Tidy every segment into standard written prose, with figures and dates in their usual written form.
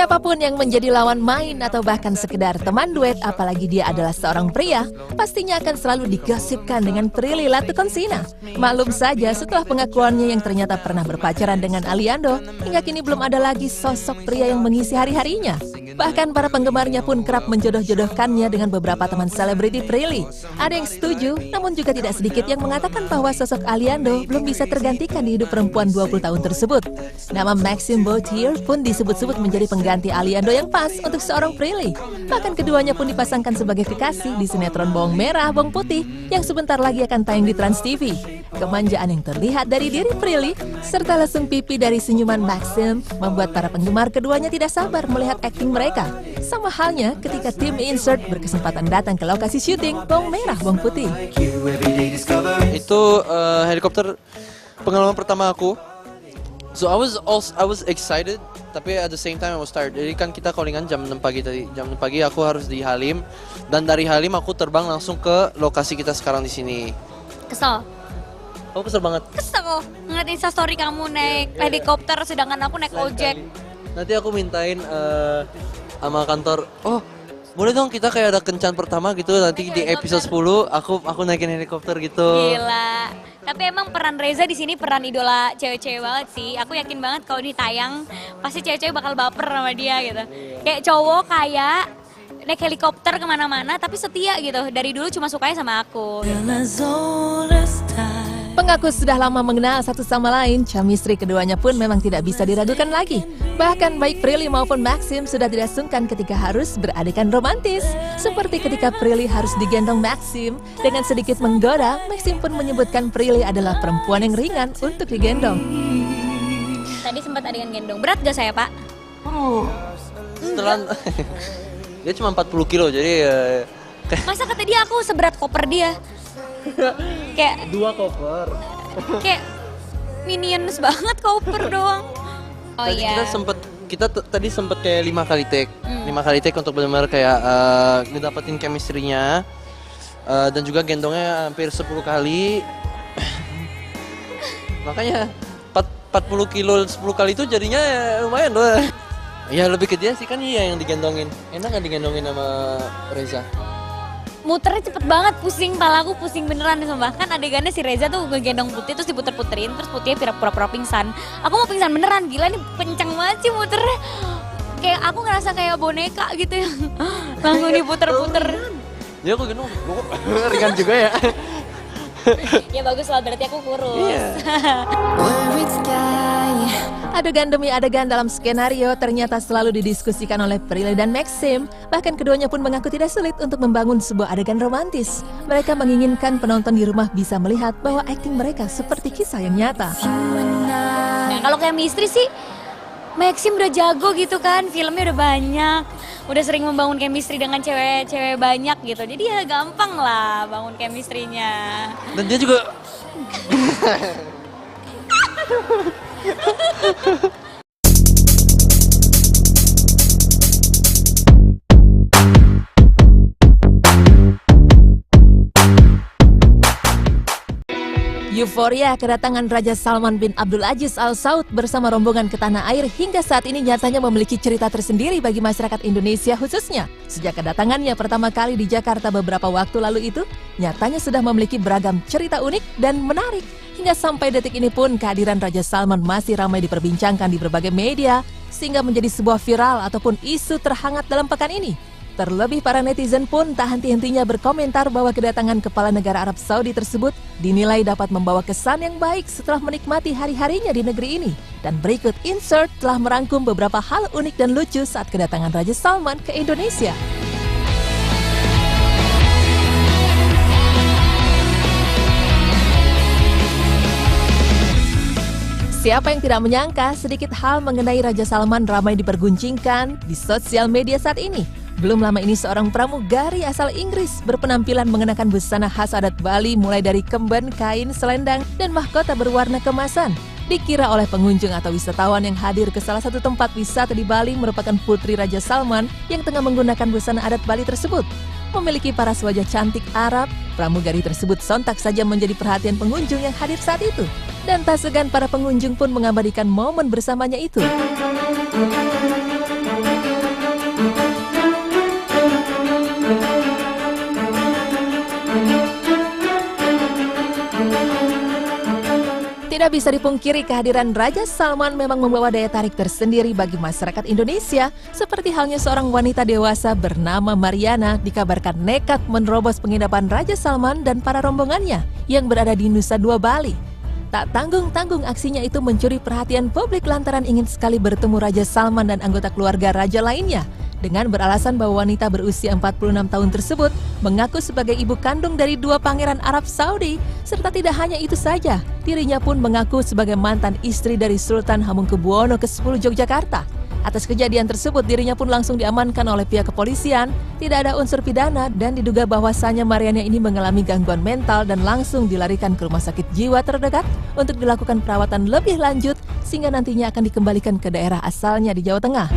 Siapapun yang menjadi lawan main atau bahkan sekedar teman duet, apalagi dia adalah seorang pria, pastinya akan selalu digosipkan dengan Prilly Latuconsina. Maklum saja setelah pengakuannya yang ternyata pernah berpacaran dengan Aliando, hingga kini belum ada lagi sosok pria yang mengisi hari-harinya. Bahkan para penggemarnya pun kerap menjodoh-jodohkannya dengan beberapa teman selebriti Prilly. Ada yang setuju, namun juga tidak sedikit yang mengatakan bahwa sosok Aliando belum bisa tergantikan di hidup perempuan 20 tahun tersebut. Nama Maxim Bautier pun disebut-sebut menjadi pengganti Aliando yang pas untuk seorang Prilly. Bahkan keduanya pun dipasangkan sebagai kekasih di sinetron Bawang Merah, Bawang Putih yang sebentar lagi akan tayang di Trans TV. Kemanjaan yang terlihat dari diri Prilly serta lesung pipi dari senyuman Maxim membuat para penggemar keduanya tidak sabar melihat akting mereka. Sama halnya ketika tim Insert berkesempatan datang ke lokasi syuting Bawang Merah, Bawang Putih. Itu helikopter pengalaman pertama aku. So I was excited, tapi at the same time I was tired. Jadi kan kita callingan jam 6 pagi tadi. Jam 6 pagi aku harus di Halim, dan dari Halim aku terbang langsung ke lokasi kita sekarang di sini. Kesel? Oh, kesel banget. Kesel ngeliat instastory kamu naik helikopter sedangkan aku naik ojek. Nanti aku mintain sama kantor, oh boleh dong kita kayak ada kencan pertama gitu, nanti di episode 10 aku naikin helikopter gitu. Gila. Tapi emang peran Reza di sini peran idola cewek-cewek banget sih. Aku yakin banget kalau ini tayang pasti cewek-cewek bakal baper sama dia gitu. Kayak cowok kayak naik helikopter kemana-mana tapi setia gitu. Dari dulu cuma sukanya sama aku. Pengaku sudah lama mengenal satu sama lain, chemistry keduanya pun memang tidak bisa diragukan lagi. Bahkan baik Prilly maupun Maxim sudah tidak sungkan ketika harus beradegan romantis. Seperti ketika Prilly harus digendong Maxim, dengan sedikit menggoda, Maxim pun menyebutkan Prilly adalah perempuan yang ringan untuk digendong. Tadi sempat adegan gendong. Berat gak saya, Pak? Setelah dia cuma 40 kilo, jadi masa kata dia aku seberat koper dia? Kayak 2 koper. Kayak minions banget koper doang. Oh tadi iya. Kita tadi sempet kayak 5 kali take. 5 kali take untuk benar-benar kayak ngedapetin chemistry-nya. Dan juga gendongnya hampir 10 kali. Makanya 40 kilo 10 kali itu jadinya lumayan loh. Ya lebih ke dia sih kan, iya yang digendongin. Enak kan digendongin sama Reza? Muternya cepet banget, pusing, palaku pusing beneran. Bahkan adegannya si Reza tuh ngegendong Putih terus diputer-puterin, terus Putihnya pura-pura pingsan. Aku mau pingsan beneran, gila nih kenceng banget sih muternya. Kayak aku ngerasa kayak boneka gitu yang langsung diputer-puter. Ya aku gendong, ringan juga ya. Ya bagus lah, berarti aku kurus. Iya. Adegan demi adegan dalam skenario ternyata selalu didiskusikan oleh Prilly dan Maxim. Bahkan keduanya pun mengaku tidak sulit untuk membangun sebuah adegan romantis. Mereka menginginkan penonton di rumah bisa melihat bahwa akting mereka seperti kisah yang nyata. Nah, kalau chemistry sih Maxim udah jago gitu kan, filmnya udah banyak, udah sering membangun chemistry dengan cewek-cewek banyak gitu. Jadi ya gampang lah bangun chemistry-nya. Dan dia juga Euforia kedatangan Raja Salman bin Abdul Aziz Al Saud bersama rombongan ke tanah air hingga saat ini nyatanya memiliki cerita tersendiri bagi masyarakat Indonesia khususnya. Sejak kedatangannya pertama kali di Jakarta beberapa waktu lalu itu, nyatanya sudah memiliki beragam cerita unik dan menarik. Hingga sampai detik ini pun kehadiran Raja Salman masih ramai diperbincangkan di berbagai media, sehingga menjadi sebuah viral ataupun isu terhangat dalam pekan ini. Terlebih para netizen pun tak henti-hentinya berkomentar bahwa kedatangan kepala negara Arab Saudi tersebut dinilai dapat membawa kesan yang baik setelah menikmati hari-harinya di negeri ini. Dan berikut Insert telah merangkum beberapa hal unik dan lucu saat kedatangan Raja Salman ke Indonesia. Siapa yang tidak menyangka sedikit hal mengenai Raja Salman ramai diperguncingkan di sosial media saat ini. Belum lama ini seorang pramugari asal Inggris berpenampilan mengenakan busana khas adat Bali mulai dari kemben, kain, selendang, dan mahkota berwarna kemasan. Dikira oleh pengunjung atau wisatawan yang hadir ke salah satu tempat wisata di Bali merupakan putri Raja Salman yang tengah menggunakan busana adat Bali tersebut. Memiliki paras wajah cantik Arab, pramugari tersebut sontak saja menjadi perhatian pengunjung yang hadir saat itu. Dan tak segan para pengunjung pun mengabadikan momen bersamanya itu. Tidak bisa dipungkiri kehadiran Raja Salman memang membawa daya tarik tersendiri bagi masyarakat Indonesia, seperti halnya seorang wanita dewasa bernama Mariana dikabarkan nekat menerobos penginapan Raja Salman dan para rombongannya yang berada di Nusa Dua Bali. Tak tanggung-tanggung aksinya itu mencuri perhatian publik lantaran ingin sekali bertemu Raja Salman dan anggota keluarga raja lainnya. Dengan beralasan bahwa wanita berusia 46 tahun tersebut mengaku sebagai ibu kandung dari 2 pangeran Arab Saudi, serta tidak hanya itu saja, dirinya pun mengaku sebagai mantan istri dari Sultan Hamengkubuwono ke-10 Yogyakarta. Atas kejadian tersebut, dirinya pun langsung diamankan oleh pihak kepolisian, tidak ada unsur pidana dan diduga bahwasannya Mariana ini mengalami gangguan mental dan langsung dilarikan ke rumah sakit jiwa terdekat untuk dilakukan perawatan lebih lanjut sehingga nantinya akan dikembalikan ke daerah asalnya di Jawa Tengah.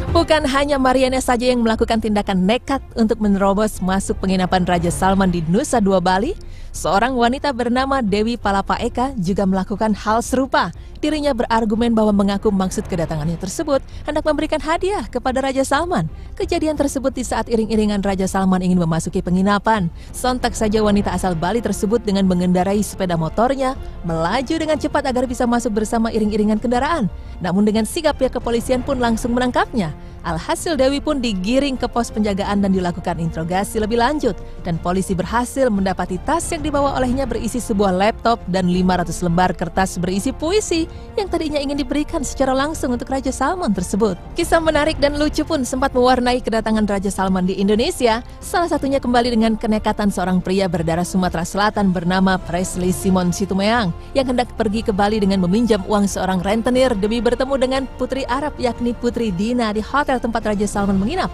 Bukan hanya Mariana saja yang melakukan tindakan nekat untuk menerobos masuk penginapan Raja Salman di Nusa Dua Bali, seorang wanita bernama Dewi Palapa Eka juga melakukan hal serupa. Dirinya berargumen bahwa mengaku maksud kedatangannya tersebut hendak memberikan hadiah kepada Raja Salman. Kejadian tersebut di saat iring-iringan Raja Salman ingin memasuki penginapan. Sontak saja wanita asal Bali tersebut dengan mengendarai sepeda motornya melaju dengan cepat agar bisa masuk bersama iring-iringan kendaraan. Namun dengan sigap pihak kepolisian pun langsung menangkapnya. Alhasil Dewi pun digiring ke pos penjagaan dan dilakukan interogasi lebih lanjut. Dan polisi berhasil mendapati tas yang dibawa olehnya berisi sebuah laptop dan 500 lembar kertas berisi puisi yang tadinya ingin diberikan secara langsung untuk Raja Salman tersebut. Kisah menarik dan lucu pun sempat mewarnai kedatangan Raja Salman di Indonesia. Salah satunya kembali dengan kenekatan seorang pria berdarah Sumatera Selatan bernama Presley Simon Situmeang yang hendak pergi ke Bali dengan meminjam uang seorang rentenir demi bertemu dengan putri Arab yakni Putri Dina di hotel tempat Raja Salman menginap.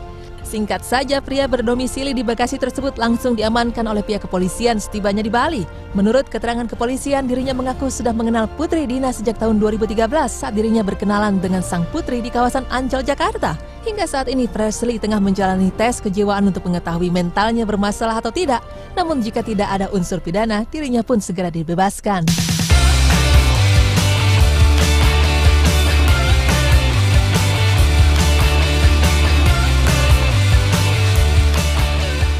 Singkat saja, pria berdomisili di Bekasi tersebut langsung diamankan oleh pihak kepolisian setibanya di Bali. Menurut keterangan kepolisian, dirinya mengaku sudah mengenal Putri Dina sejak tahun 2013 saat dirinya berkenalan dengan sang putri di kawasan Ancol, Jakarta. Hingga saat ini, Presley tengah menjalani tes kejiwaan untuk mengetahui mentalnya bermasalah atau tidak. Namun jika tidak ada unsur pidana, dirinya pun segera dibebaskan.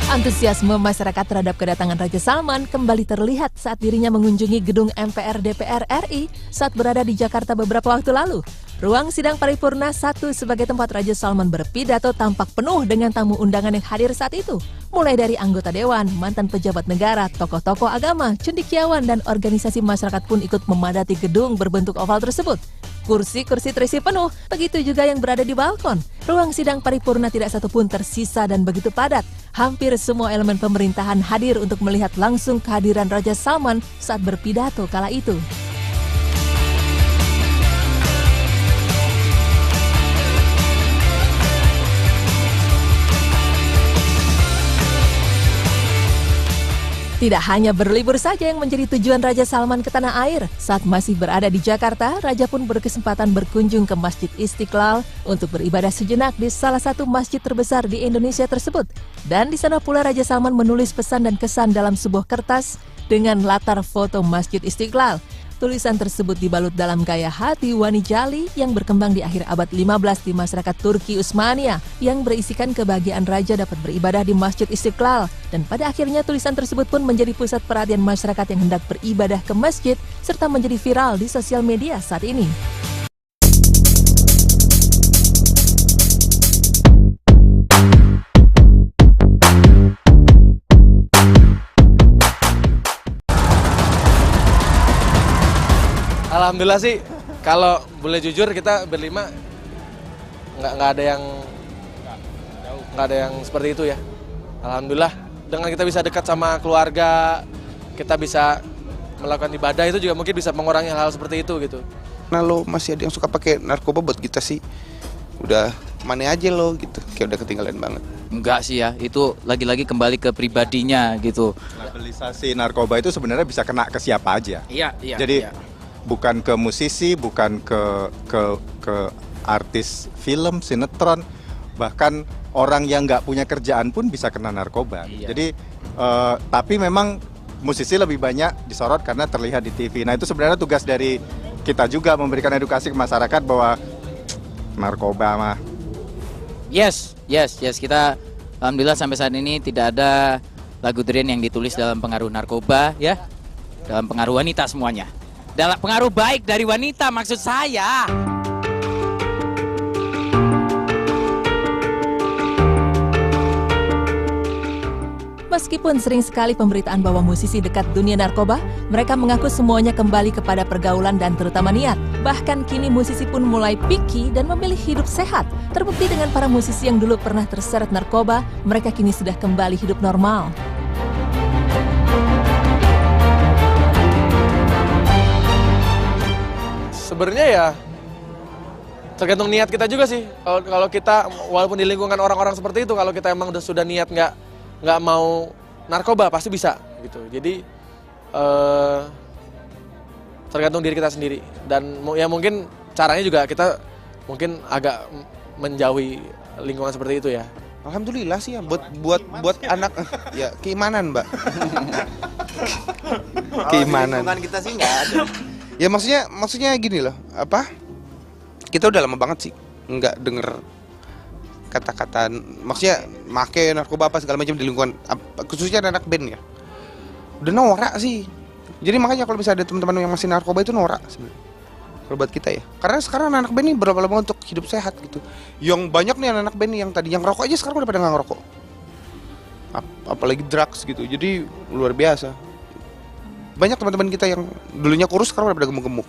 Antusiasme masyarakat terhadap kedatangan Raja Salman kembali terlihat saat dirinya mengunjungi gedung MPR DPR RI saat berada di Jakarta beberapa waktu lalu. Ruang sidang paripurna 1 sebagai tempat Raja Salman berpidato tampak penuh dengan tamu undangan yang hadir saat itu. Mulai dari anggota dewan, mantan pejabat negara, tokoh-tokoh agama, cendekiawan, dan organisasi masyarakat pun ikut memadati gedung berbentuk oval tersebut. Kursi-kursi terisi penuh, begitu juga yang berada di balkon. Ruang sidang paripurna tidak satupun tersisa dan begitu padat. Hampir semua elemen pemerintahan hadir untuk melihat langsung kehadiran Raja Salman saat berpidato kala itu. Tidak hanya berlibur saja yang menjadi tujuan Raja Salman ke tanah air. Saat masih berada di Jakarta, Raja pun berkesempatan berkunjung ke Masjid Istiqlal untuk beribadah sejenak di salah satu masjid terbesar di Indonesia tersebut. Dan di sana pula Raja Salman menulis pesan dan kesan dalam sebuah kertas dengan latar foto Masjid Istiqlal. Tulisan tersebut dibalut dalam gaya hati Wani Jali yang berkembang di akhir abad 15 di masyarakat Turki Utsmania yang berisikan kebahagiaan raja dapat beribadah di Masjid Istiqlal. Dan pada akhirnya tulisan tersebut pun menjadi pusat perhatian masyarakat yang hendak beribadah ke masjid serta menjadi viral di sosial media saat ini. Alhamdulillah sih, kalau boleh jujur kita berlima nggak ada yang seperti itu ya. Alhamdulillah dengan kita bisa dekat sama keluarga, kita bisa melakukan ibadah itu juga mungkin bisa mengurangi hal seperti itu gitu. Nah lo masih ada yang suka pakai narkoba buat kita sih, udah mana aja lo gitu, kayak udah ketinggalan banget. Enggak sih ya, itu lagi-lagi kembali ke pribadinya gitu. Labelisasi narkoba itu sebenarnya bisa kena ke siapa aja. Iya. Jadi bukan ke musisi, bukan ke artis film, sinetron, bahkan orang yang nggak punya kerjaan pun bisa kena narkoba. Iya. Jadi tapi memang musisi lebih banyak disorot karena terlihat di TV. Nah itu sebenarnya tugas dari kita juga memberikan edukasi ke masyarakat bahwa narkoba mah. Yes. Kita alhamdulillah sampai saat ini tidak ada lagu Dren yang ditulis dalam pengaruh narkoba ya. Dalam pengaruh wanita semuanya. Dalam pengaruh baik dari wanita maksud saya. Meskipun sering sekali pemberitaan bahwa musisi dekat dunia narkoba, mereka mengaku semuanya kembali kepada pergaulan dan terutama niat. Bahkan kini musisi pun mulai picky dan memilih hidup sehat. Terbukti dengan para musisi yang dulu pernah terseret narkoba, mereka kini sudah kembali hidup normal. Sebenarnya ya tergantung niat kita juga sih. Kalau kita walaupun di lingkungan orang-orang seperti itu, kalau kita emang sudah niat nggak mau narkoba pasti bisa gitu. Jadi tergantung diri kita sendiri dan ya mungkin caranya juga kita mungkin agak menjauhi lingkungan seperti itu ya. Alhamdulillah sih ya buat anak ya keimanan, Mbak. Keimanan. Lingkungan kita sih nggak ada. Ya maksudnya gini loh, apa? Kita udah lama banget sih nggak denger kata-kata, maksudnya make narkoba apa segala macam di lingkungan, khususnya anak band ya. Udah norak sih. Jadi makanya kalau misalnya ada teman-teman yang masih narkoba itu norak sebenarnya. Kalau buat kita ya. Karena sekarang anak band ini berlomba-lomba untuk hidup sehat gitu. Yang banyak nih anak band yang tadi yang rokok aja sekarang udah pada nggak ngerokok. Apalagi drugs gitu. Jadi luar biasa. Banyak teman-teman kita yang dulunya kurus sekarang udah pada gemuk-gemuk.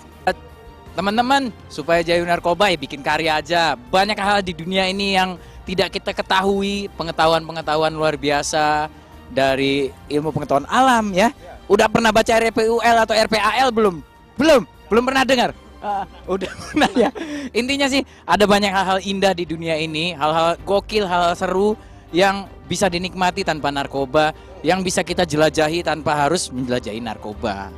Teman-teman, supaya jauh narkoba ya bikin karya aja. Banyak hal di dunia ini yang tidak kita ketahui, pengetahuan-pengetahuan luar biasa dari ilmu pengetahuan alam ya. Udah pernah baca RPUL atau RPAL belum? Belum pernah dengar? Udah pernah ya. Intinya sih ada banyak hal-hal indah di dunia ini, hal-hal gokil, hal-hal seru yang bisa dinikmati tanpa narkoba, yang bisa kita jelajahi tanpa harus menjelajahi narkoba.